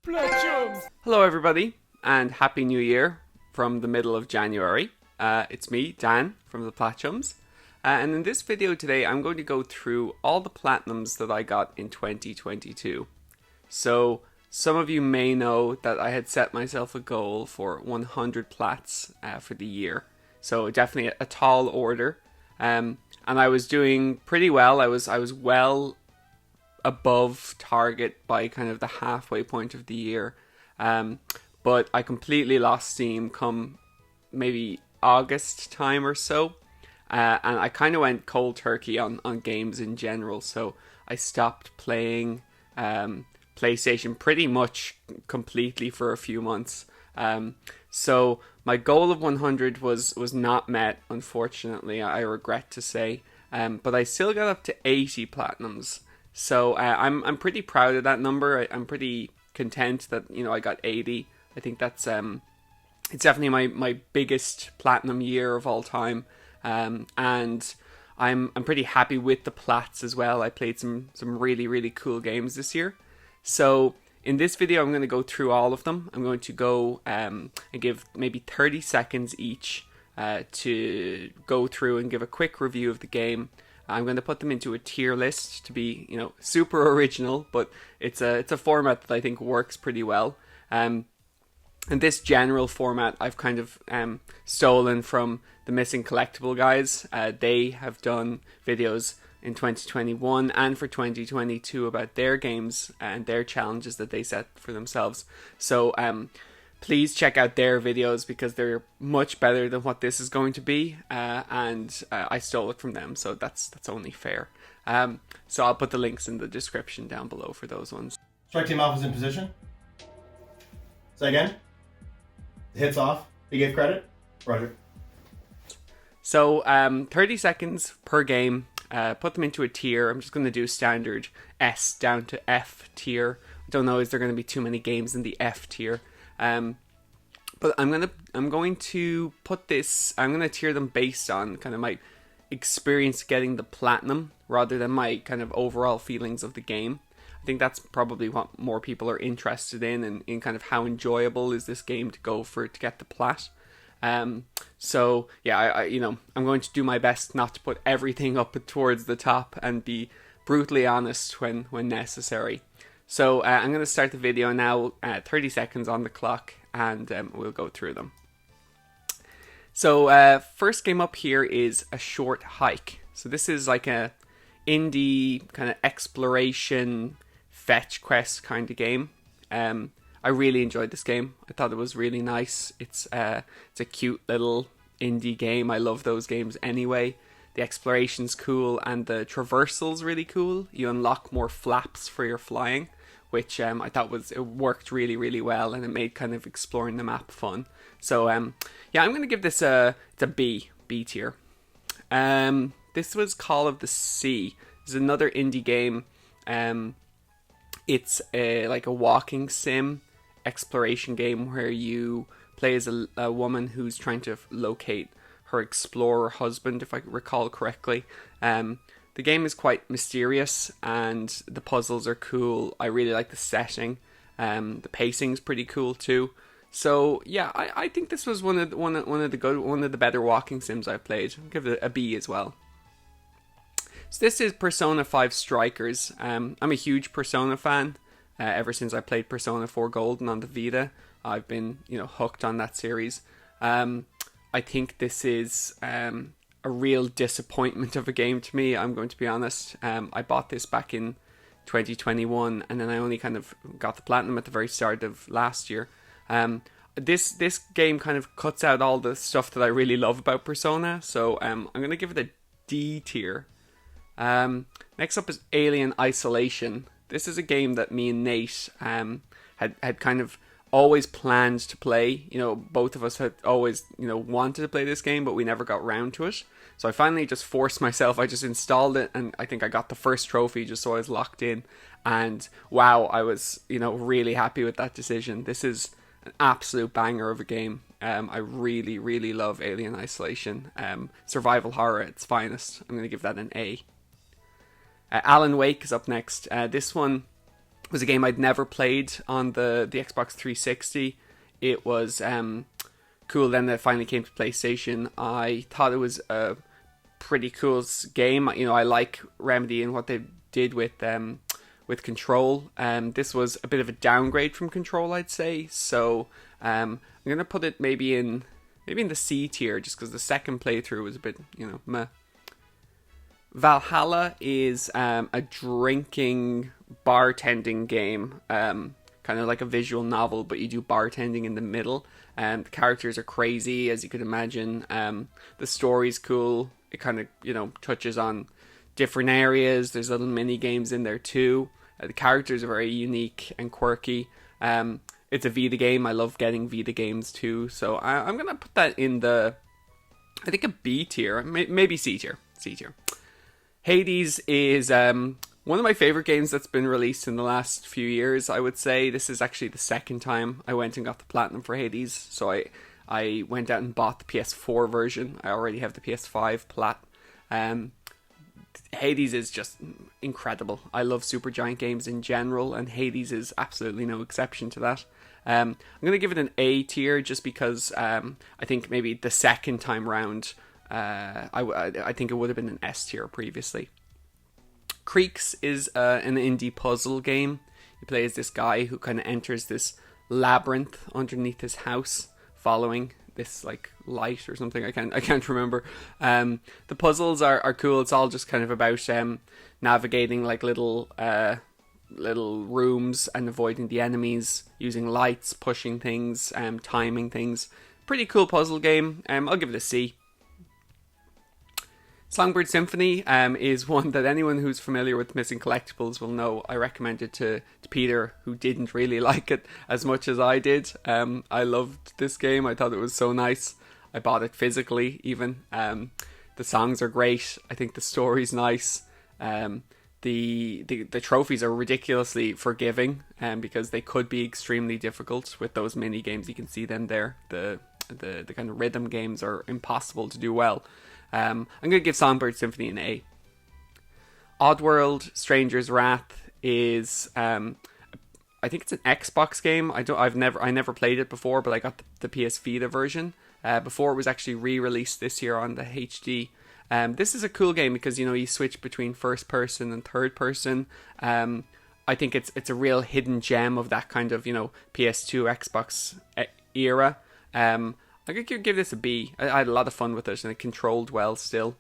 Platchums! Hello everybody, and Happy New Year from the middle of January. It's me, Dan, from the Platchums. And in this video today, I'm going to go through all the platinums that I got in 2022. So, some of you may know that I had set myself a goal for 100 plats for the year. So, definitely a tall order. And I was doing pretty well. I was well above target by kind of the halfway point of the year. But I completely lost steam come maybe August time or so. And I kind of went cold turkey on games in general. So I stopped playing PlayStation pretty much completely for a few months. So my goal of 100 was not met, unfortunately, I regret to say. But I still got up to 80 platinums. So I'm pretty proud of that number. I'm pretty content that, you know, I got 80. I think that's it's definitely my biggest platinum year of all time. And I'm pretty happy with the plats as well. I played some really cool games this year. So in this video, I'm going to go through all of them. I'm going to go and give maybe 30 seconds each to go through and give a quick review of the game. I'm going to put them into a tier list to be, you know, super original, but it's a format that I think works pretty well. And this general format I've kind of stolen from the Missing Collectible guys. They have done videos in 2021 and for 2022 about their games and their challenges that they set for themselves. So please check out their videos because they're much better than what this is going to be, and I stole it from them, so that's only fair. So I'll put the links in the description down below for those ones. Strike team alpha's in position. Say again. The hit's off. You give credit. Roger. So 30 seconds per game. Put them into a tier. I'm just going to do standard S down to F tier. I don't know, is there going to be too many games in the F tier? But I'm going to put this. I'm going to tier them based on kind of my experience getting the platinum rather than my kind of overall feelings of the game. I think that's probably what more people are interested in kind of how enjoyable is this game to go for to get the plat. So yeah, I'm going to do my best not to put everything up towards the top and be brutally honest when necessary. So I'm going to start the video now, 30 seconds on the clock, and we'll go through them. So first game up here is A Short Hike. So this is like a indie kind of exploration fetch quest kind of game. I really enjoyed this game. I thought it was really nice. It's a cute little indie game. I love those games anyway. The exploration's cool and the traversal's really cool. You unlock more flaps for your flying, which I thought it worked really well, and it made kind of exploring the map fun. So yeah, I'm going to give this it's a B tier. This was Call of the Sea. It's another indie game. It's like a walking sim exploration game where you play as a woman who's trying to locate her explorer husband, if I recall correctly. The game is quite mysterious and the puzzles are cool. I really like the setting. The pacing's pretty cool too. So yeah, I think this was one of the better walking sims I've played. I'll give it a B as well. So this is Persona 5 Strikers. I'm a huge Persona fan. Ever since I played Persona 4 Golden on the Vita, I've been, you know, hooked on that series. I think this is a real disappointment of a game to me, I'm going to be honest. I bought this back in 2021 and then I only kind of got the platinum at the very start of last year. This game kind of cuts out all the stuff that I really love about Persona, so I'm going to give it a D tier. Next up is Alien Isolation. This is a game that me and Nate had kind of always planned to play. You know, both of us had always, you know, wanted to play this game, but we never got round to it. So I finally just forced myself. I just installed it, and I think I got the first trophy just so I was locked in. And wow, I was, you know, really happy with that decision. This is an absolute banger of a game. I really love Alien Isolation. Survival horror at its finest. I'm going to give that an A. Alan Wake is up next. This one was a game I'd never played on the Xbox 360. It was cool then that it finally came to PlayStation. I thought it was a pretty cool game. You know, I like Remedy and what they did with Control. This was a bit of a downgrade from Control, I'd say. So I'm gonna put it maybe in the C tier, just because the second playthrough was a bit, you know, meh. Valhalla is a drinking bartending game, kind of like a visual novel, but you do bartending in the middle. The characters are crazy, as you could imagine. The story's cool. It kind of, you know, touches on different areas. There's little mini games in there too. The characters are very unique and quirky. It's a Vita game. I love getting Vita games too. So I'm gonna put that in I think a B tier, maybe C tier. Hades is one of my favorite games that's been released in the last few years, I would say. This is actually the second time I went and got the Platinum for Hades. So I went out and bought the PS4 version. I already have the PS5 Plat. Hades is just incredible. I love Supergiant games in general, and Hades is absolutely no exception to that. I'm going to give it an A tier just because I think maybe the second time round, I think it would have been an S tier previously. Creaks is an indie puzzle game. You play as this guy who kind of enters this labyrinth underneath his house, following this like light or something. I can't remember. The puzzles are cool. It's all just kind of about navigating like little rooms and avoiding the enemies, using lights, pushing things, timing things. Pretty cool puzzle game. I'll give it a C. Songbird Symphony is one that anyone who's familiar with Missing Collectibles will know. I recommended to Peter, who didn't really like it as much as I did. I loved this game. I thought it was so nice. I bought it physically even. The songs are great. I think the story's nice. The trophies are ridiculously forgiving, because they could be extremely difficult with those mini games. You can see them there. The kind of rhythm games are impossible to do well. I'm going to give Songbird Symphony an A. Oddworld Stranger's Wrath is I think it's an Xbox game. I never played it before, but I got the PS Vita version before it was actually re-released this year on the HD. This is a cool game because, you know, you switch between first person and third person. I think it's a real hidden gem of that kind of, you know, PS2 Xbox era. I could give this a B. I had a lot of fun with it and it controlled well still.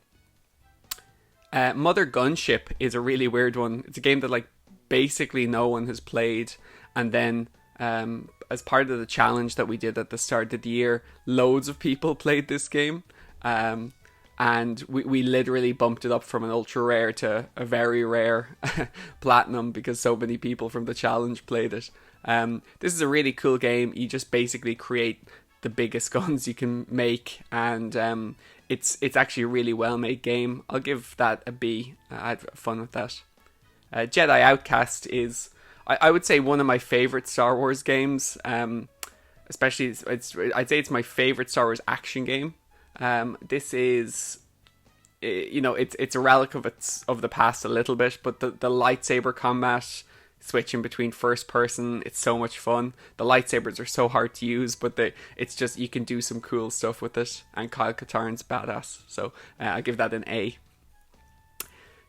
Mothergunship is a really weird one. It's a game that like basically no one has played, and then as part of the challenge that we did at the start of the year, loads of people played this game, and we literally bumped it up from an ultra rare to a very rare platinum because so many people from the challenge played it. This is a really cool game. You just basically create the biggest guns you can make, and it's actually a really well made game. I'll give that a B. I had fun with that. Jedi Outcast is, I would say, one of my favorite Star Wars games. Especially, I'd say it's my favorite Star Wars action game. This is, you know, it's a relic of the past a little bit, but the lightsaber combat, switching between first person, it's so much fun. The lightsabers are so hard to use, but it's just, you can do some cool stuff with it, and Kyle Katarn's badass, so I'll give that an A.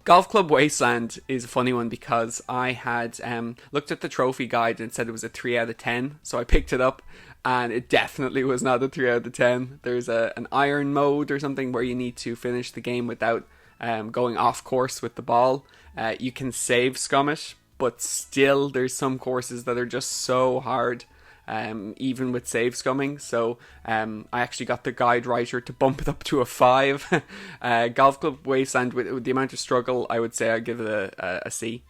Golf Club Wasteland is a funny one because I had looked at the trophy guide and it said it was a 3 out of 10, so I picked it up, and it definitely was not a 3 out of 10. There's an iron mode or something where you need to finish the game without going off course with the ball. You can save scum it, but still there's some courses that are just so hard, even with save scumming. So I actually got the guide writer to bump it up to a 5. Golf Club Wasteland, with the amount of struggle, I would say I'd give it a C.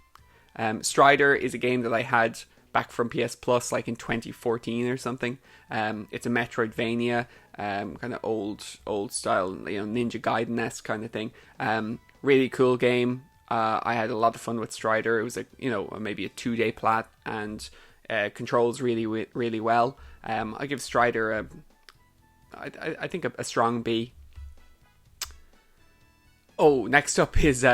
Strider is a game that I had back from PS Plus like in 2014 or something. It's a Metroidvania, kind of old style, you know, Ninja Gaiden-esque kind of thing. Really cool game. I had a lot of fun with Strider. It was maybe a 2-day plat, and controls really well. I give Strider I think a strong B. Oh, next up is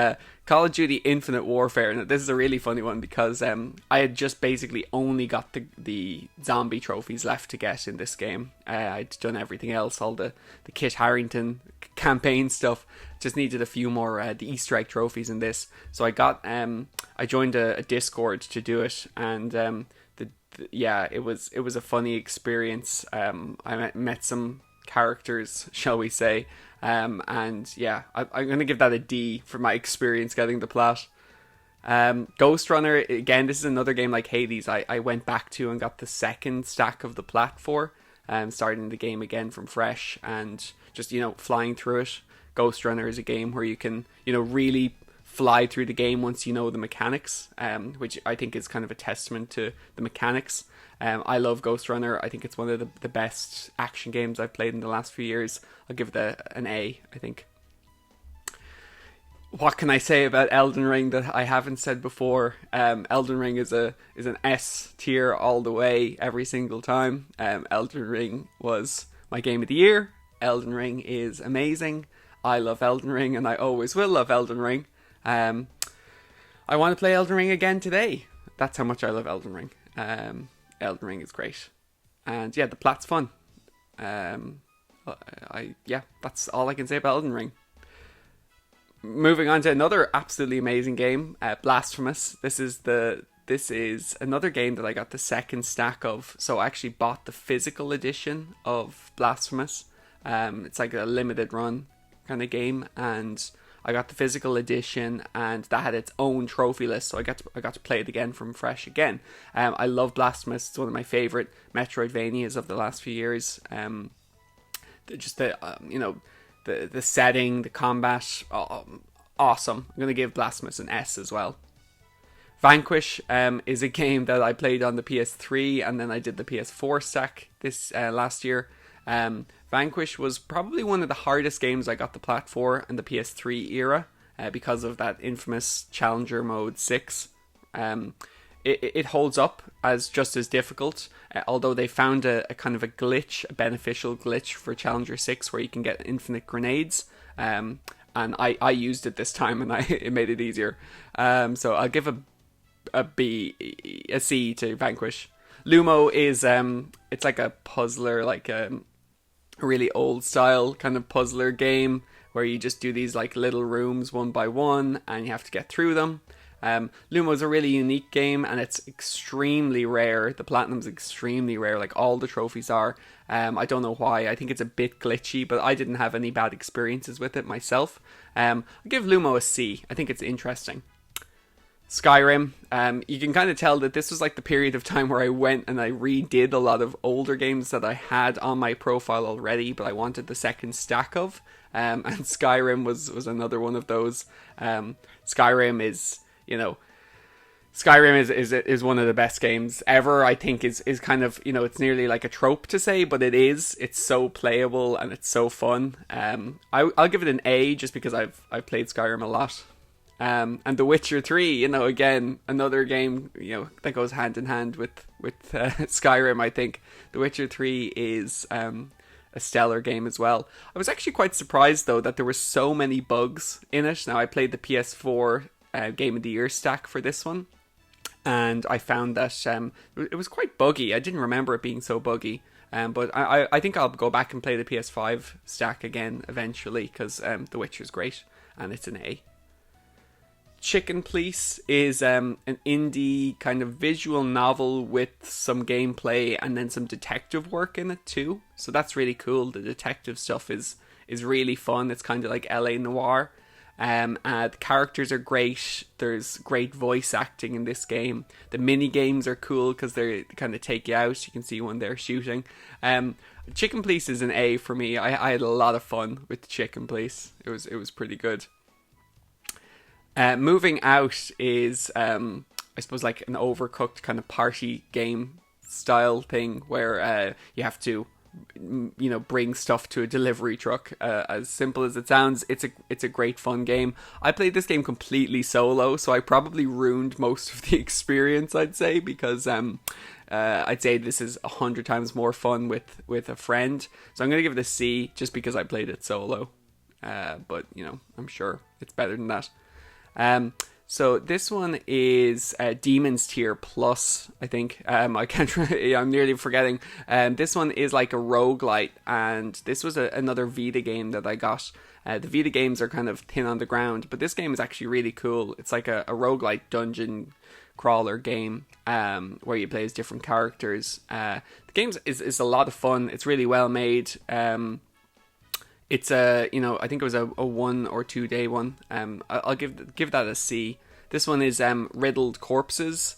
Call of Duty Infinite Warfare. Now, this is a really funny one because I had just basically only got the zombie trophies left to get in this game. I'd done everything else, all the Kit Harington campaign stuff. Just needed a few more the Easter egg trophies in this. So I joined a Discord to do it, and yeah, it was a funny experience. I met some characters, shall we say. And yeah, I'm going to give that a D for my experience getting the plot. Ghostrunner, again, this is another game like Hades I went back to and got the second stack of the plat for, starting the game again from fresh and just, flying through it. Ghostrunner is a game where you can, really fly through the game once you know the mechanics, which I think is kind of a testament to the mechanics. I love Ghostrunner. I think it's one of the best action games I've played in the last few years. I'll give it an A, I think. What can I say about Elden Ring that I haven't said before? Elden Ring is an S tier all the way, every single time. Elden Ring was my game of the year. Elden Ring is amazing. I love Elden Ring, and I always will love Elden Ring. I want to play Elden Ring again today. That's how much I love Elden Ring. Elden Ring is great, and yeah, the plat's fun. That's all I can say about Elden Ring. Moving on to another absolutely amazing game, Blasphemous. This is another game that I got the second stack of. So I actually bought the physical edition of Blasphemous. It's like a limited run kind of game, and I got the physical edition, and that had its own trophy list, so I got to play it again from fresh again. I love Blasphemous. It's one of my favorite Metroidvanias of the last few years. Just the setting, the combat, awesome. I'm gonna give Blasphemous an S as well. Vanquish is a game that I played on the PS3, and then I did the PS4 stack this last year. Vanquish was probably one of the hardest games I got the plat for in the PS3 era, because of that infamous Challenger Mode 6. It holds up as just as difficult, although they found a kind of a glitch, a beneficial glitch for Challenger 6 where you can get infinite grenades, and I used it this time, and it made it easier. So I'll give a C to Vanquish. Lumo is it's like a puzzler, like a really old style kind of puzzler game where you just do these like little rooms one by one and you have to get through them. Lumo is a really unique game, and it's extremely rare. The platinum's extremely rare, like all the trophies are. I don't know why. I think it's a bit glitchy, but I didn't have any bad experiences with it myself. I'll give Lumo a C. I think it's interesting. Skyrim, you can kind of tell that this was like the period of time where I went and I redid a lot of older games that I had on my profile already, but I wanted the second stack of, and Skyrim was another one of those. Skyrim is one of the best games ever. I think is kind of, it's nearly like a trope to say, but it's so playable and it's so fun. I'll give it an A just because I've played Skyrim a lot. And The Witcher 3, again, another game, that goes hand in hand with Skyrim. I think The Witcher 3 is a stellar game as well. I was actually quite surprised, though, that there were so many bugs in it. Now, I played the PS4 Game of the Year stack for this one, and I found that it was quite buggy. I didn't remember it being so buggy. But I think I'll go back and play the PS5 stack again eventually, because The Witcher's great, and it's an A. Chicken Police is an indie kind of visual novel with some gameplay and then some detective work in it too. So that's really cool. The detective stuff is really fun. It's kind of like LA Noire. The characters are great. There's great voice acting in this game. The mini games are cool because they kind of take you out. You can see when they're shooting. Chicken Police is an A for me. I had a lot of fun with Chicken Police. It was pretty good. Moving Out is, I suppose, like an overcooked kind of party game style thing where you have to, bring stuff to a delivery truck. As simple as it sounds, it's a great fun game. I played this game completely solo, so I probably ruined most of the experience, I'd say, because I'd say this is 100 times more fun with a friend. So I'm going to give it a C just because I played it solo. but you know, I'm sure it's better than that. So this one is Demon's Tier Plus, I think. I can't. I'm nearly forgetting. This one is like a roguelite, and this was another Vita game that I got. The Vita games are kind of thin on the ground, but this game is actually really cool. It's like a roguelite dungeon crawler game where you play as different characters. The game is a lot of fun. It's really well made. It's I think it was a 1 or 2 day one. I'll give that a C. This one is Riddled Corpses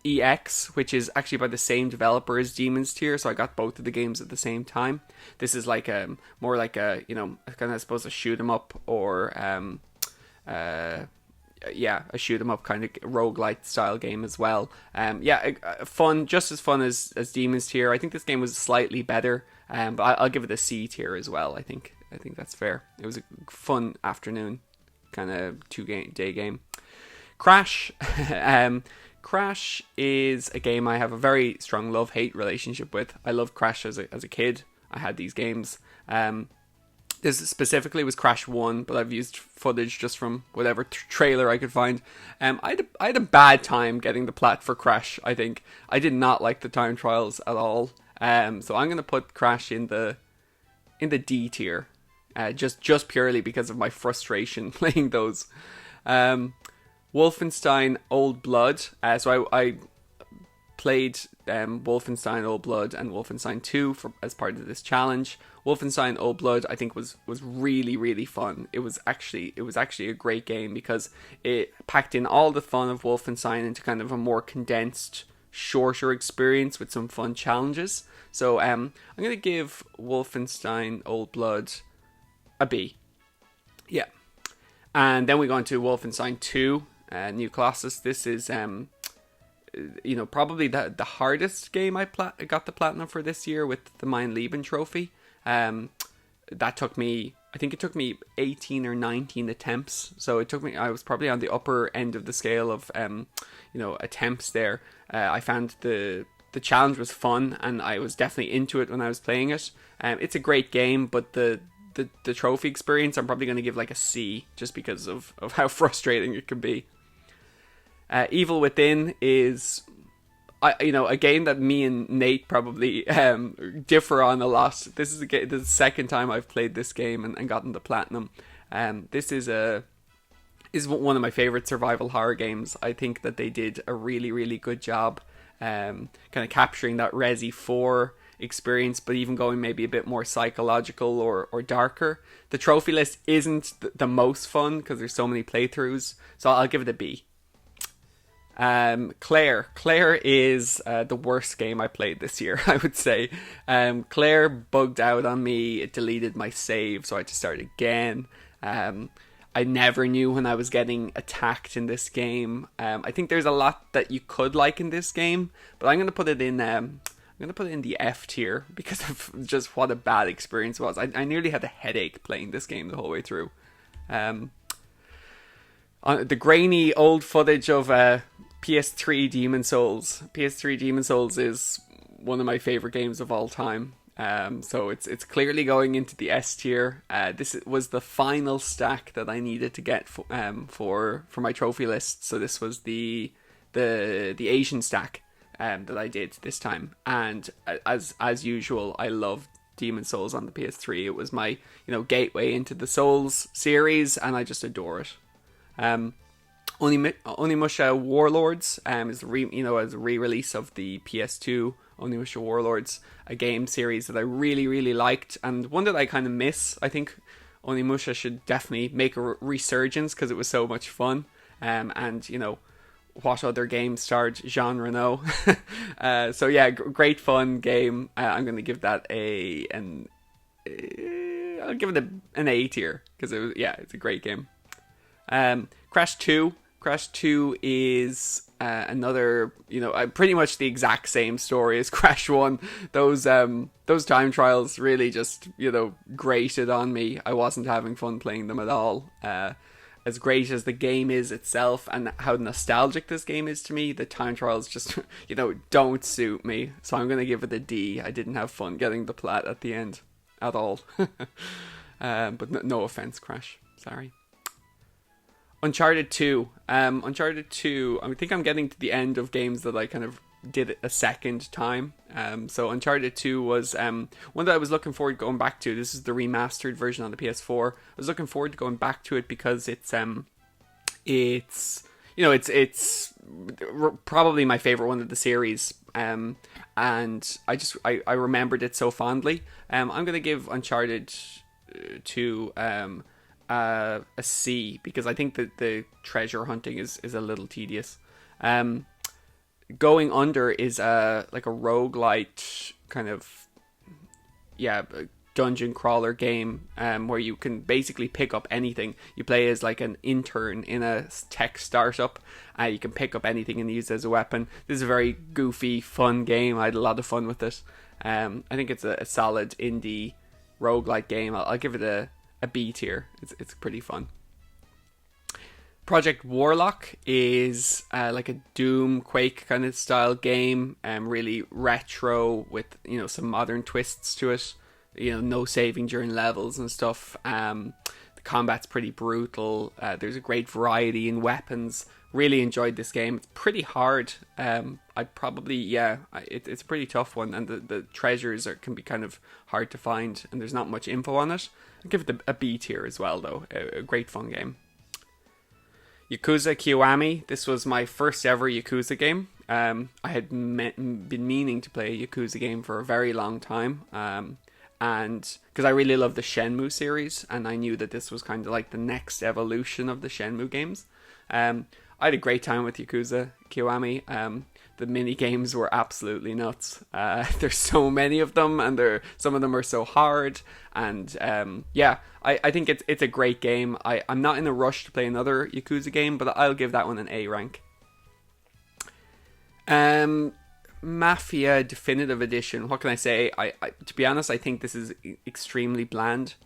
EX, which is actually by the same developer as Demon's Tier, so I got both of the games at the same time. This is like more like a kind of, I suppose, a shoot 'em up, or a shoot 'em up kind of roguelite style game as well. Fun, just as fun as Demon's Tier. I think this game was slightly better, but I'll give it a C tier as well. I think that's fair. It was a fun afternoon kind of 2-day game. Crash. Crash is a game I have a very strong love-hate relationship with. I loved Crash as a kid. I had these games. This specifically was Crash 1, but I've used footage just from whatever trailer I could find. I had a bad time getting the plat for Crash, I think. I did not like the time trials at all. So I'm going to put Crash in the D tier. Just purely because of my frustration playing those. Wolfenstein Old Blood. So I played Wolfenstein Old Blood and Wolfenstein 2 as part of this challenge. Wolfenstein Old Blood, I think, was really, really fun. It was actually a great game because it packed in all the fun of Wolfenstein into kind of a more condensed, shorter experience with some fun challenges. So I'm going to give Wolfenstein Old Blood a B. Yeah. And then we go on to Wolfenstein 2, New Colossus. This is probably the hardest game I got the platinum for this year with the Mein Leben trophy. That took me, I think it took me 18 or 19 attempts. So I was probably on the upper end of the scale of attempts there. I found the challenge was fun, and I was definitely into it when I was playing it. It's a great game, but the trophy experience, I'm probably going to give like a C, just because of how frustrating it can be. Evil Within is a game that me and Nate probably differ on a lot. This is the second time I've played this game and gotten the platinum. This is one of my favorite survival horror games. I think that they did a really, really good job kind of capturing that Resi 4 experience, but even going maybe a bit more psychological or darker. The trophy list isn't the most fun because there's so many playthroughs, so I'll give it a B. Claire is the worst game I played this year, I would say. Claire bugged out on me. It deleted my save, so I had to start again. I never knew when I was getting attacked in this game. I think there's a lot that you could like in this game, but I'm going to put it in the F tier because of just what a bad experience it was. I nearly had a headache playing this game the whole way through. The grainy old footage of PS3 Demon Souls. PS3 Demon Souls is one of my favorite games of all time. So it's clearly going into the S tier. This was the final stack that I needed to get for my trophy list. So this was the Asian stack that I did this time. And as usual, I loved Demon Souls on the PS3. It was my gateway into the Souls series, and I just adore it. Onimusha Warlords is a re-release of the PS2 Onimusha Warlords, a game series that I really, really liked, and one that I kind of miss. I think Onimusha should definitely make a resurgence because it was so much fun. What other game starred Jean Reno? So yeah, great fun game. I'm going to give that I'll give it an A tier because it's a great game. Crash 2 is another, pretty much the exact same story as Crash 1. Those time trials really just, grated on me. I wasn't having fun playing them at all. As great as the game is itself and how nostalgic this game is to me, the time trials just, don't suit me. So I'm going to give it a D. I didn't have fun getting the plat at the end at all. But no offense, Crash. Sorry. Uncharted 2. Uncharted 2, I think I'm getting to the end of games that I kind of did it a second time. So Uncharted 2 was one that I was looking forward to going back to. This is the remastered version on the PS4. I was looking forward to going back to it because it's probably my favorite one of the series. And I remembered it so fondly. I'm going to give Uncharted 2 a C, because I think that the treasure hunting is a little tedious. Going Under is like a roguelite kind of dungeon crawler game where you can basically pick up anything. You play as like an intern in a tech startup. You can pick up anything and use it as a weapon. This is a very goofy, fun game. I had a lot of fun with it. I think it's a solid indie roguelite game. I'll give it a B tier. It's pretty fun. Project Warlock is like a Doom, Quake kind of style game, really retro with some modern twists to it. No saving during levels and stuff. The combat's pretty brutal. There's a great variety in weapons. Really enjoyed this game. It's pretty hard. I'd probably it's a pretty tough one, and the treasures can be kind of hard to find, and there's not much info on it. I'd give it a B tier as well, though. A great fun game. Yakuza Kiwami. This was my first ever Yakuza game. I had been meaning to play a Yakuza game for a very long time. And because I really love the Shenmue series, and I knew that this was kind of like the next evolution of the Shenmue games. I had a great time with Yakuza Kiwami. The mini games were absolutely nuts. There's so many of them, and some of them are so hard. And I think it's a great game. I'm not in a rush to play another Yakuza game, but I'll give that one an A rank. Mafia Definitive Edition. What can I say? I to be honest, I think this is extremely bland.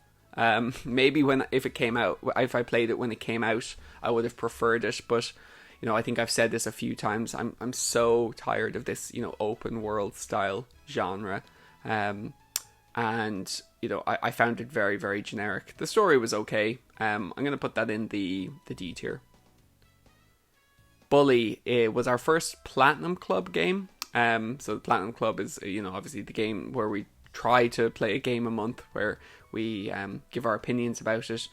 Maybe if I played it when it came out, I would have preferred it. But I think I've said this a few times. I'm so tired of this open world style genre, and I found it very, very generic. The story was okay. I'm gonna put that in the D tier. Bully, it was our first Platinum Club game. So the Platinum Club is, obviously the game where we try to play a game a month where we give our opinions about it.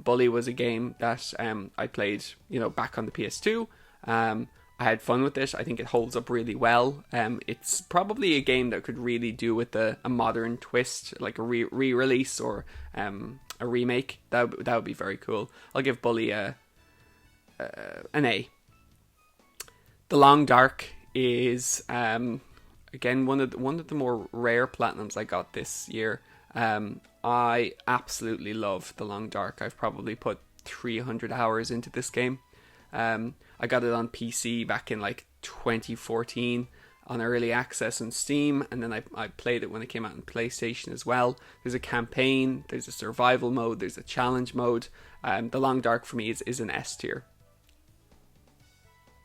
Bully was a game that I played, back on the PS2. I had fun with it. I think it holds up really well. It's probably a game that could really do with a modern twist, like a re-release or a remake. That would be very cool. I'll give Bully an A. The Long Dark is again one of the more rare platinums I got this year. I absolutely love The Long Dark. I've probably put 300 hours into this game. I got it on PC back in like 2014 on early access on Steam, and then I played it when it came out on PlayStation as well. There's a campaign, there's a survival mode, there's a challenge mode. The Long Dark for me is an S tier.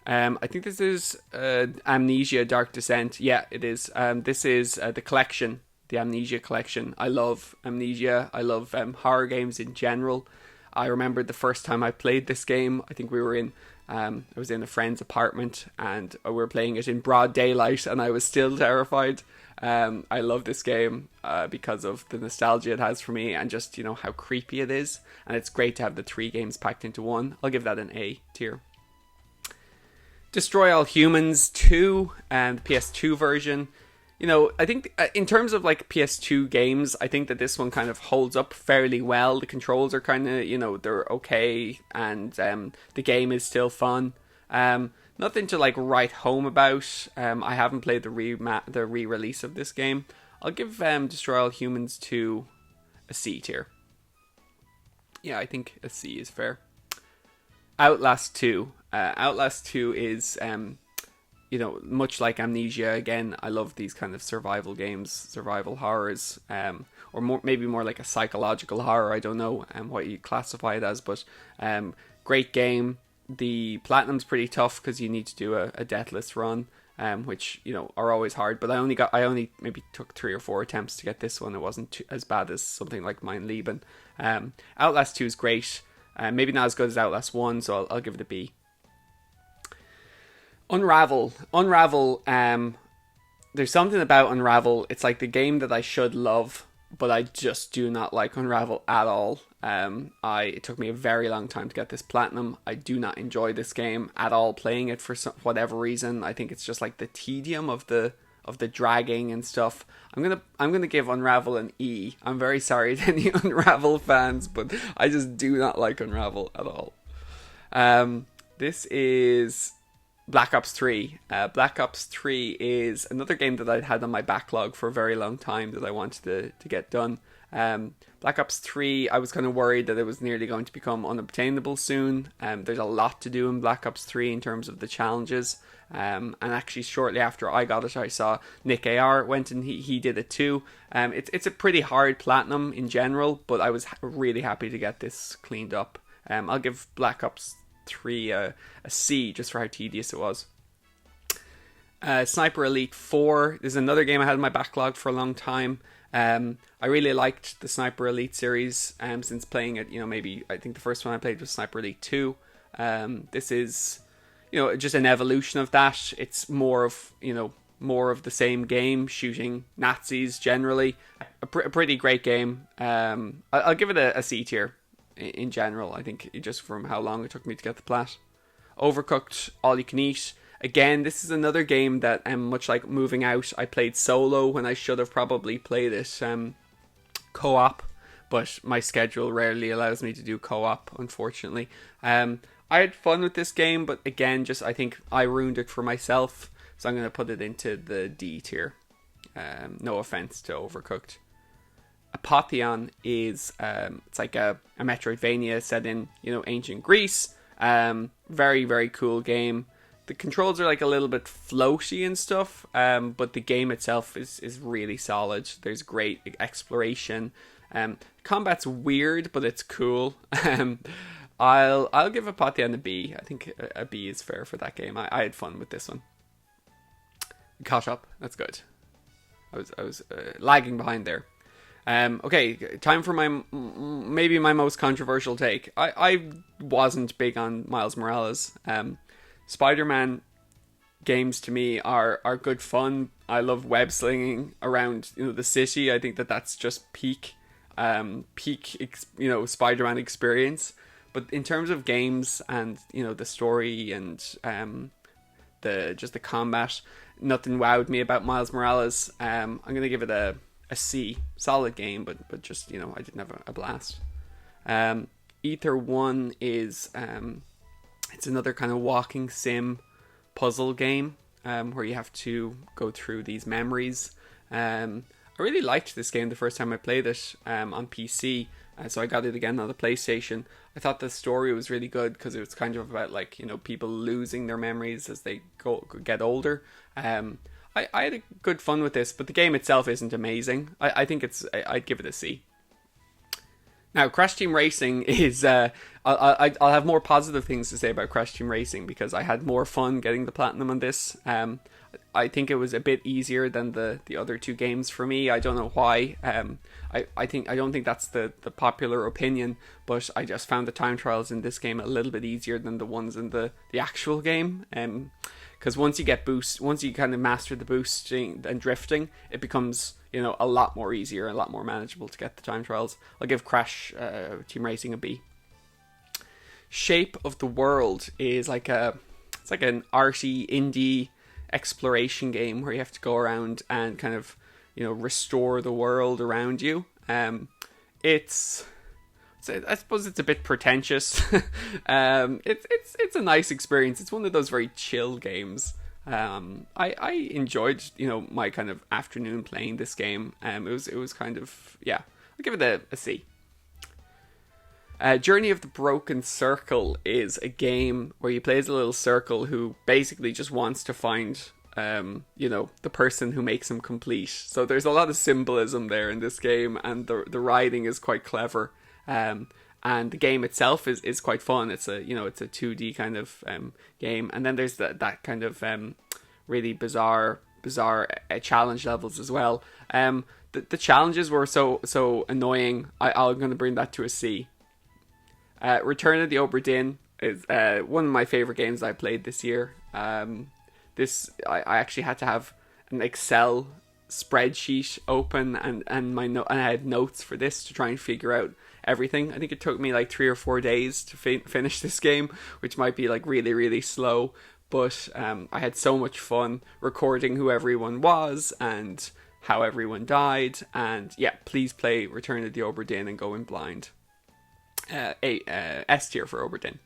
I think this is Amnesia Dark Descent. Yeah, it is. This is the collection, the Amnesia Collection. I love Amnesia. I love horror games in general. I remember the first time I played this game. I think I was in a friend's apartment, and we were playing it in broad daylight, and I was still terrified. I love this game because of the nostalgia it has for me, and just how creepy it is. And it's great to have the 3 games packed into one. I'll give that an A tier. Destroy All Humans 2, and the PS2 version. I think in terms of like PS2 games, I think that this one kind of holds up fairly well. The controls are kind of, they're okay, and the game is still fun. Nothing to like write home about. I haven't played the re-release of this game. I'll give Destroy All Humans 2 a C tier. Yeah, I think a C is fair. Outlast 2. Outlast 2 is, much like Amnesia. Again, I love these kind of survival games, survival horrors, or maybe more like a psychological horror. I don't know what you classify it as, but great game. The Platinum's pretty tough because you need to do a deathless run. which, you know, are always hard. But I only maybe took 3 or 4 attempts to get this one. It wasn't as bad as something like Mein Leben. Outlast 2 is great. Maybe not as good as Outlast 1, so I'll give it a B. Unravel. There's something about Unravel. It's like the game that I should love, but I just do not like Unravel at all. It took me a very long time to get this platinum. I do not enjoy this game at all playing it for whatever reason. I think it's just like the tedium of the dragging and stuff. I'm gonna give Unravel an E. I'm very sorry to any Unravel fans, but I just do not like Unravel at all. This is Black Ops 3. Black Ops 3 is another game that I'd had on my backlog for a very long time that I wanted to get done. Black Ops 3, I was kind of worried that it was nearly going to become unobtainable soon. There's a lot to do in Black Ops 3 in terms of the challenges. And actually shortly after I got it, I saw Nick AR went and he did it too. It's a pretty hard platinum in general, but I was really happy to get this cleaned up. I'll give Black Ops 3 a C just for how tedious it was. Sniper Elite 4 is another game I had in my backlog for a long time. I really liked the Sniper Elite series since playing it, you know, maybe I think the first one I played was Sniper Elite 2. This is, you know, just an evolution of that. It's more of the same game, shooting Nazis generally. A pretty great game. I'll give it a C tier in general, I think, just from how long it took me to get the plat. Overcooked All You Can Eat. Again, this is another game that, much like Moving Out, I played solo when I should have probably played it co-op, but my schedule rarely allows me to do co-op, unfortunately. I had fun with this game, but again, just I think I ruined it for myself, so I'm going to put it into the D tier. No offense to Overcooked. Apotheon is it's like a Metroidvania set in, you know, ancient Greece. Very, very cool game. The controls are like a little bit floaty and stuff, but the game itself is really solid. There's great exploration. Combat's weird, but it's cool. I'll give Apotheon a B. I think a B is fair for that game. I had fun with this one. Caught up. That's good. I was lagging behind there. Okay, time for maybe my most controversial take. I wasn't big on Miles Morales. Spider-Man games to me are good fun. I love web slinging around, you know, the city. I think that's just peak Spider-Man experience. But in terms of games and, you know, the story and the combat, nothing wowed me about Miles Morales. I'm gonna give it a C. Solid game, but just, you know, I didn't have a blast. Ether 1 is it's another kind of walking sim puzzle game where you have to go through these memories. I really liked this game the first time I played it on PC, so I got it again on the PlayStation. I thought the story was really good because it was kind of about, like, you know, people losing their memories as they get older. I had a good fun with this, but the game itself isn't amazing. I think I'd give it a C. Now, Crash Team Racing is... I'll have more positive things to say about Crash Team Racing because I had more fun getting the platinum on this. I think it was a bit easier than the other two games for me. I don't know why. I don't think that's the popular opinion, but I just found the time trials in this game a little bit easier than the ones in the actual game. Because once you kind of master the boosting and drifting, it becomes, you know, a lot more easier, a lot more manageable to get the time trials. I'll give Crash Team Racing a B. Shape of the World is like it's like an arty indie exploration game where you have to go around and kind of, you know, restore the world around you. I suppose it's a bit pretentious. It's a nice experience. It's one of those very chill games. I enjoyed, you know, my kind of afternoon playing this game. It was kind of, yeah, I'll give it a C. Journey of the Broken Circle is a game where you play as a little circle who basically just wants to find, you know, the person who makes him complete. So there's a lot of symbolism there in this game, and the writing is quite clever. And the game itself is quite fun. It's a 2D kind of game, and then there's that kind of really bizarre challenge levels as well. The challenges were so annoying. I'm going to bring that to a C. Return of the Obra Dinn is one of my favorite games I played this year. I actually had to have an Excel spreadsheet open and I had notes for this to try and figure out everything. I think it took me like 3 or 4 days to finish this game, which might be like really, really slow. But I had so much fun recording who everyone was and how everyone died. And yeah, please play Return of the Obra Dinn and go in blind. S tier for Obra Dinn.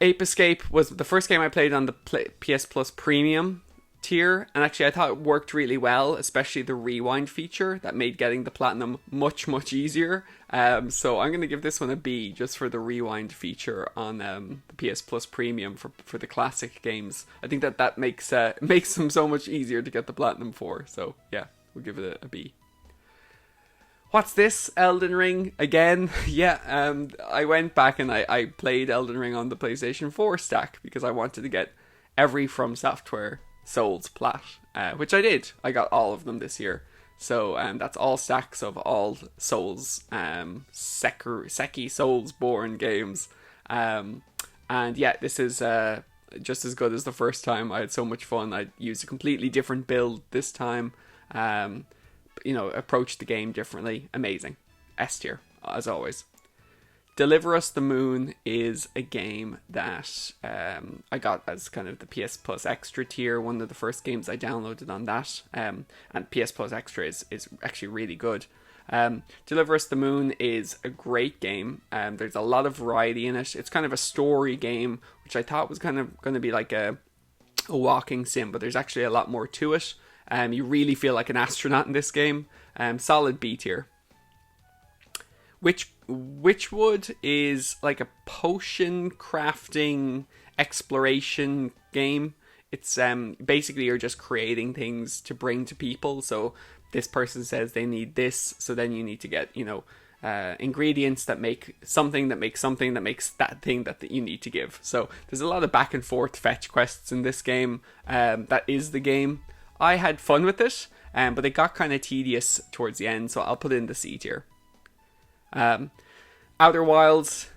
Ape Escape was the first game I played on the PS Plus Premium tier, and actually I thought it worked really well, especially the rewind feature that made getting the platinum much easier. So I'm going to give this one a B just for the rewind feature on the PS Plus Premium for the classic games. I think that makes them so much easier to get the platinum for. So yeah, we'll give it a B. What's this? Elden Ring again? Yeah, I went back and I played Elden Ring on the PlayStation 4 stack because I wanted to get every From Software Souls plat, which I did. I got all of them this year. So that's all stacks of all Souls, Seki Soulsborne games. And yeah, this is just as good as the first time. I had so much fun. I used a completely different build this time. Approached the game differently. Amazing. S tier, as always. Deliver Us the Moon is a game that I got as kind of the PS Plus Extra tier, one of the first games I downloaded on that, and PS Plus Extra is actually really good. Deliver Us the Moon is a great game. There's a lot of variety in it. It's kind of a story game, which I thought was kind of going to be like a walking sim, but there's actually a lot more to it. You really feel like an astronaut in this game. Solid B tier. Witchwood is like a potion crafting exploration game. It's basically you're just creating things to bring to people. So this person says they need this, so then you need to get ingredients that make something that makes something that makes that thing that you need to give. So there's a lot of back and forth fetch quests in this game. That is the game. I had fun with it, but it got kind of tedious towards the end, so I'll put it in the C tier. Outer Wilds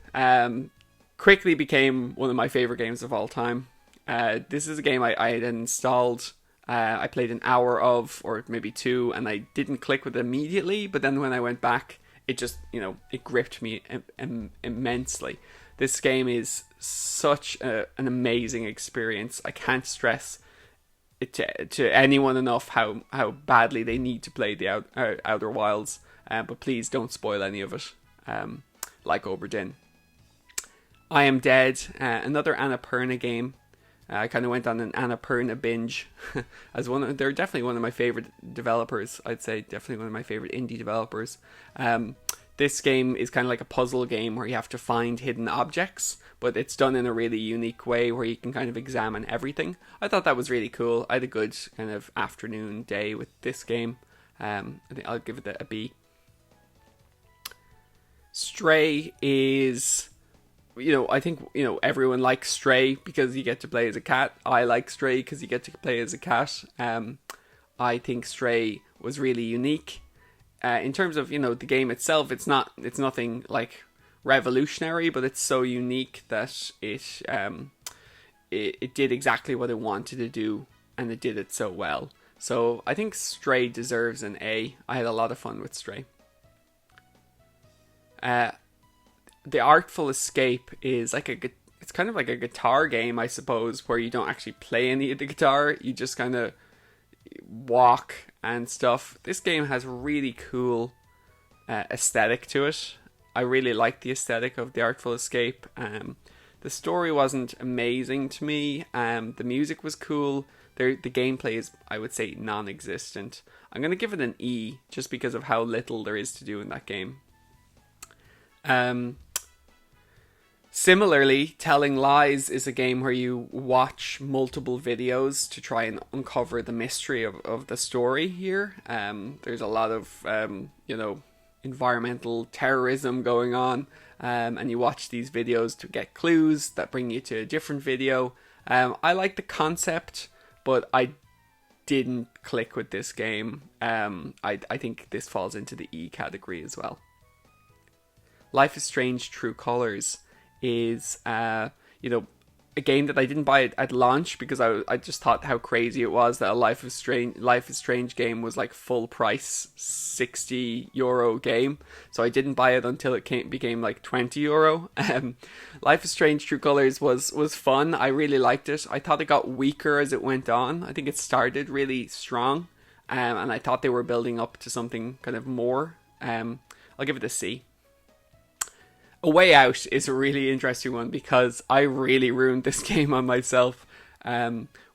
quickly became one of my favorite games of all time. This is a game I had installed. I played an hour of, or maybe 2, and I didn't click with it immediately, but then when I went back, it just, it gripped me immensely. This game is such an amazing experience. I can't stress it to anyone enough how badly they need to play the Outer Wilds, but please don't spoil any of it, like Obra Dinn. I Am Dead, another Annapurna game. I kind of went on an Annapurna binge. They're definitely one of my favorite developers. I'd say definitely one of my favorite indie developers. This game is kind of like a puzzle game where you have to find hidden objects, but it's done in a really unique way where you can kind of examine everything. I thought that was really cool. I had a good kind of afternoon day with this game. I think I'll give it a B. Stray is, I think, everyone likes Stray because you get to play as a cat. I like Stray because you get to play as a cat. I think Stray was really unique. In terms of, the game itself, it's nothing like revolutionary, but it's so unique that it did exactly what it wanted to do, and it did it so well. So I think Stray deserves an A. I had a lot of fun with Stray. The Artful Escape is it's kind of like a guitar game, I suppose, where you don't actually play any of the guitar. You just kind of walk and stuff. This game has really cool aesthetic to it. I really like the aesthetic of the Artful Escape. The story wasn't amazing to me. The music was cool. The gameplay is, I would say, non-existent. I'm going to give it an E just because of how little there is to do in that game. Similarly, Telling Lies is a game where you watch multiple videos to try and uncover the mystery of the story here. There's a lot of, environmental terrorism going on, and you watch these videos to get clues that bring you to a different video. I like the concept, but I didn't click with this game. I think this falls into the E category as well. Life is Strange True Colors is, a game that I didn't buy at launch because I just thought how crazy it was that a Life is Strange game was like full price €60 game. So I didn't buy it until it became like €20. Life is Strange True Colors was fun. I really liked it. I thought it got weaker as it went on. I think it started really strong, and I thought they were building up to something kind of more. I'll give it a C. A Way Out is a really interesting one because I really ruined this game on myself.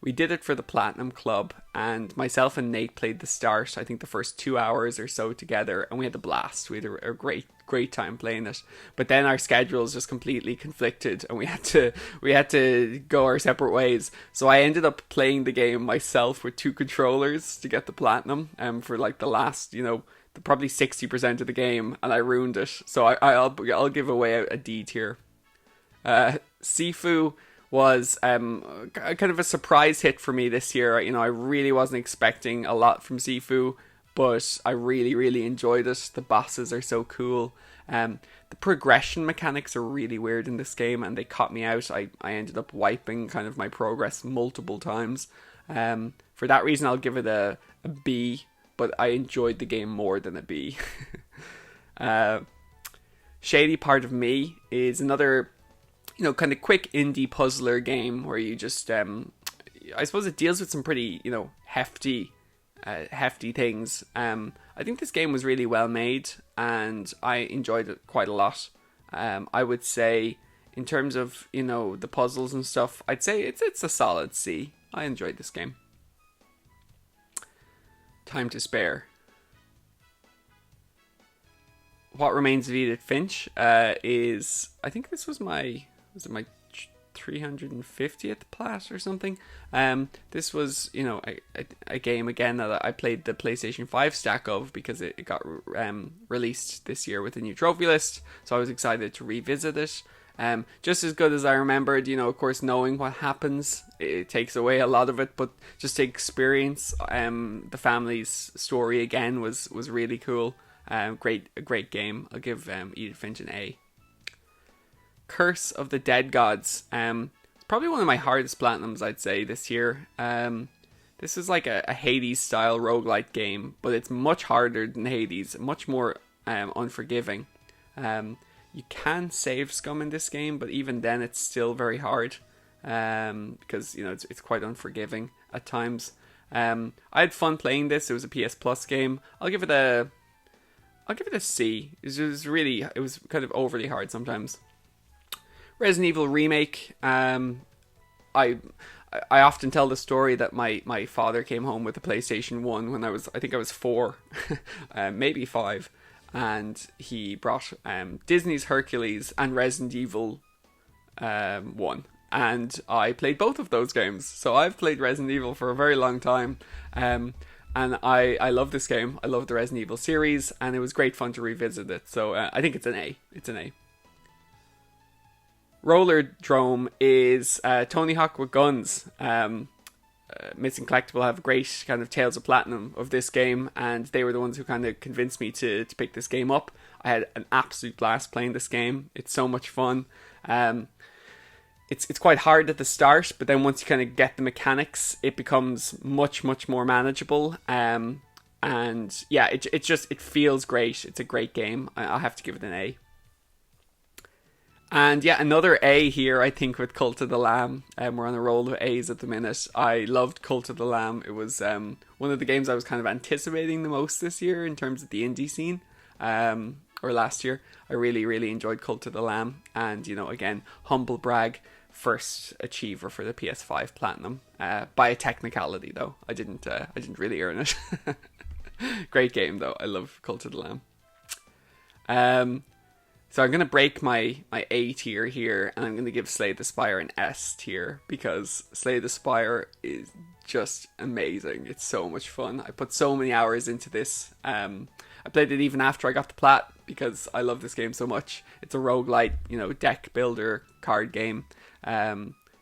We did it for the Platinum Club, and myself and Nate played the start, I think the first 2 hours or so together, and we had a blast. We had a great time playing it. But then our schedules just completely conflicted, and we had to go our separate ways. So I ended up playing the game myself with 2 controllers to get the Platinum, for like the last, probably 60% of the game, and I ruined it. So I'll give away a D tier. Sifu was kind of a surprise hit for me this year. I really wasn't expecting a lot from Sifu, but I really, really enjoyed it. The bosses are so cool. The progression mechanics are really weird in this game, and they caught me out. I ended up wiping kind of my progress multiple times. For that reason, I'll give it a B, but I enjoyed the game more than a B. Shady Part of Me is another, kind of quick indie puzzler game where you just, I suppose it deals with some pretty, hefty things. I think this game was really well made, and I enjoyed it quite a lot. I would say, in terms of, the puzzles and stuff, I'd say it's a solid C. I enjoyed this game. Time to Spare. What Remains of Edith Finch is, I think this was my 350th plat or something. This was, a game again that I played the PlayStation 5 stack of because it got released this year with a new trophy list, so I was excited to revisit it. Just as good as I remembered, of course, knowing what happens, it takes away a lot of it, but just to experience the family's story again was really cool. A great game. I'll give Edith Finch an A. Curse of the Dead Gods. It's probably one of my hardest platinums, I'd say, this year. This is like a Hades style roguelite game, but it's much harder than Hades, much more unforgiving. You can save scum in this game, but even then it's still very hard, because it's quite unforgiving at times. I had fun playing this. It was a PS Plus game. I'll give it a C. It was kind of overly hard sometimes. Resident Evil Remake. I often tell the story that my father came home with a PlayStation 1 when I think I was 4, maybe 5. And he brought Disney's Hercules and Resident Evil 1. And I played both of those games. So I've played Resident Evil for a very long time. And I love this game. I love the Resident Evil series. And it was great fun to revisit it. So I think it's an A. It's an A. Roller Drome is Tony Hawk with guns. Missing Collectible have great kind of Tales of Platinum of this game, and they were the ones who kind of convinced me to pick this game up. I had an absolute blast playing this game. It's so much fun. It's quite hard at the start, but then once you kind of get the mechanics, it becomes much more manageable. And yeah, it feels great. It's a great game. I'll have to give it an A. And yeah, another A here, I think, with Cult of the Lamb. We're on a roll of A's at the minute. I loved Cult of the Lamb. It was one of the games I was kind of anticipating the most this year in terms of the indie scene. Or last year. I really enjoyed Cult of the Lamb. And, again, humble brag, first achiever for the PS5 Platinum. By a technicality, though. I didn't really earn it. Great game, though. I love Cult of the Lamb. So I'm going to break my A tier here, and I'm going to give Slay the Spire an S tier, because Slay the Spire is just amazing. It's so much fun. I put so many hours into this. I played it even after I got the plat, because I love this game so much. It's a roguelite, deck builder card game.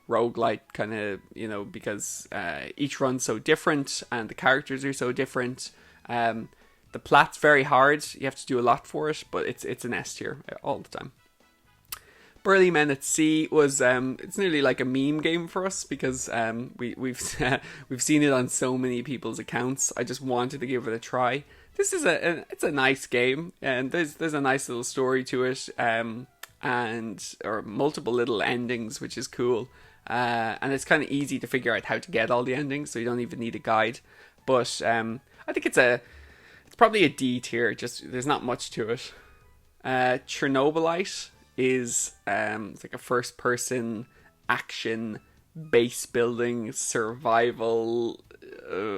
roguelite kind of, you know, because each run's so different and the characters are so different. The plat's very hard. You have to do a lot for it, but it's an S tier all the time. Burly Men at Sea was it's nearly like a meme game for us because we've seen it on so many people's accounts. I just wanted to give it a try. This is it's a nice game, and there's a nice little story to it, or multiple little endings, which is cool. And it's kind of easy to figure out how to get all the endings, so you don't even need a guide. But I think it's probably a D tier. Just there's not much to it. Chernobylite is it's like a first person action base building survival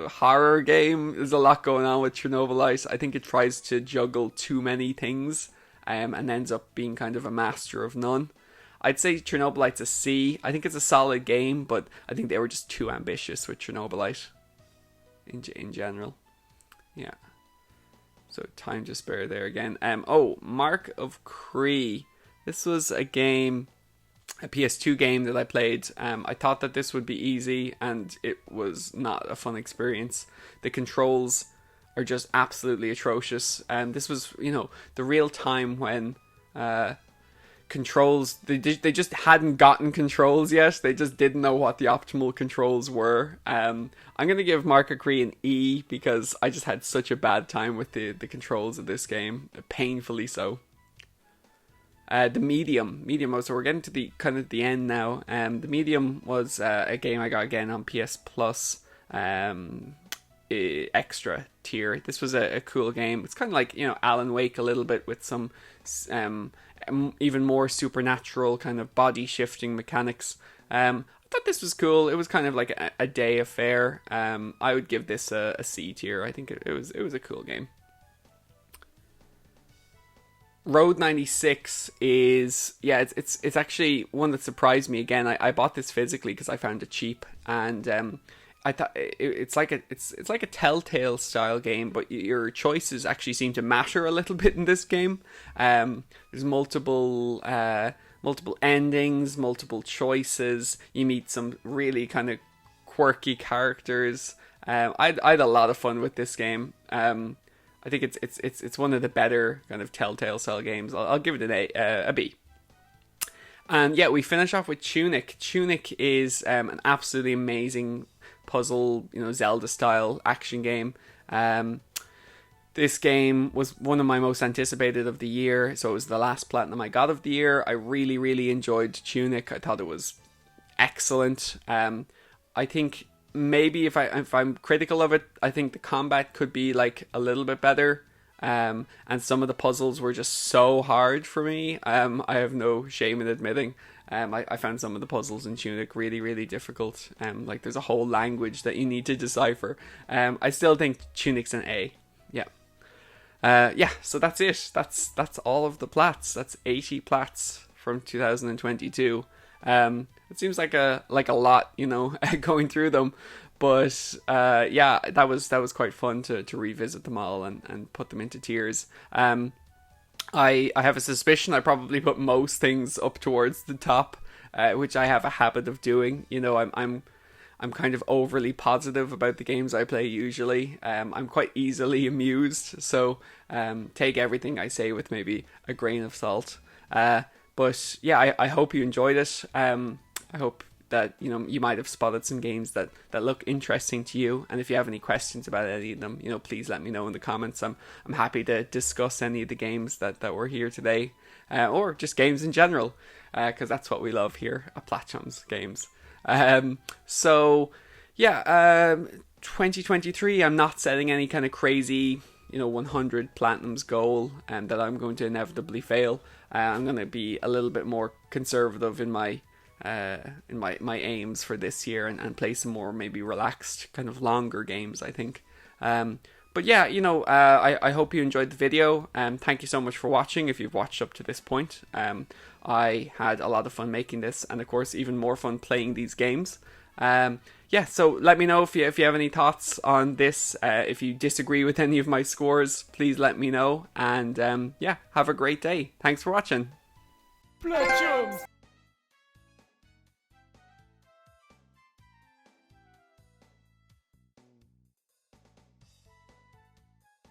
horror game. There's a lot going on with Chernobylite. I think it tries to juggle too many things and ends up being kind of a master of none. I'd say Chernobylite's a C. I think it's a solid game, but I think they were just too ambitious with Chernobylite in general. Yeah. So time to spare there again. Mark of Cree. This was a game, a PS2 game that I played. I thought that this would be easy, and it was not a fun experience. The controls are just absolutely atrocious. This was, you know, the real time when controls, they just hadn't gotten controls yet. They just didn't know what the optimal controls were. I'm going to give Mark of Cree an E because I just had such a bad time with the controls of this game. Painfully so. The Medium, so we're getting to the kind of the end now. The Medium was a game I got again on PS Plus extra tier. This was a cool game. It's kind of like, you know, Alan Wake a little bit with some even more supernatural kind of body shifting mechanics. I thought this was cool. It was kind of like a day affair. I would give this a C tier. I think it was a cool game. Road 96 is, yeah, it's actually one that surprised me again. I bought this physically because I found it cheap, and I thought it's like a Telltale style game, but your choices actually seem to matter a little bit in this game. There's multiple endings, multiple choices. You meet some really kind of quirky characters. I had a lot of fun with this game. I think it's one of the better kind of Telltale style games. I'll give it a B. And yeah, we finish off with Tunic. Tunic is an absolutely amazing puzzle, you know, Zelda style action game. This game was one of my most anticipated of the year, so it was the last platinum I got of the year. I really, really enjoyed Tunic. I thought it was excellent. I think maybe if I'm critical of it, I think the combat could be like a little bit better. And some of the puzzles were just so hard for me. I have no shame in admitting. I found some of the puzzles in Tunic really, really difficult. Like there's a whole language that you need to decipher. I still think Tunic's an A. Yeah. So that's it. That's all of the plats. That's 80 plats from 2022. It seems like a lot, you know, going through them, but yeah, that was quite fun to revisit them all and put them into tiers. I have a suspicion I probably put most things up towards the top, which I have a habit of doing. You know, I'm kind of overly positive about the games I play usually. I'm quite easily amused, so take everything I say with maybe a grain of salt. But yeah, I hope you enjoyed it. I hope that, you know, you might have spotted some games that look interesting to you. And if you have any questions about any of them, you know, please let me know in the comments. I'm happy to discuss any of the games that were here today, or just games in general, because that's what we love here at Platchums Games. So yeah, 2023, I'm not setting any kind of crazy, you know, 100 platinums goal that I'm going to inevitably fail. I'm going to be a little bit more conservative in my aims for this year and play some more maybe relaxed kind of longer games, I think. But yeah, you know, I hope you enjoyed the video. Thank you so much for watching if you've watched up to this point. I had a lot of fun making this, and of course even more fun playing these games. Yeah, so let me know if you have any thoughts on this. If you disagree with any of my scores, please let me know. And yeah, have a great day. Thanks for watching. Platchums!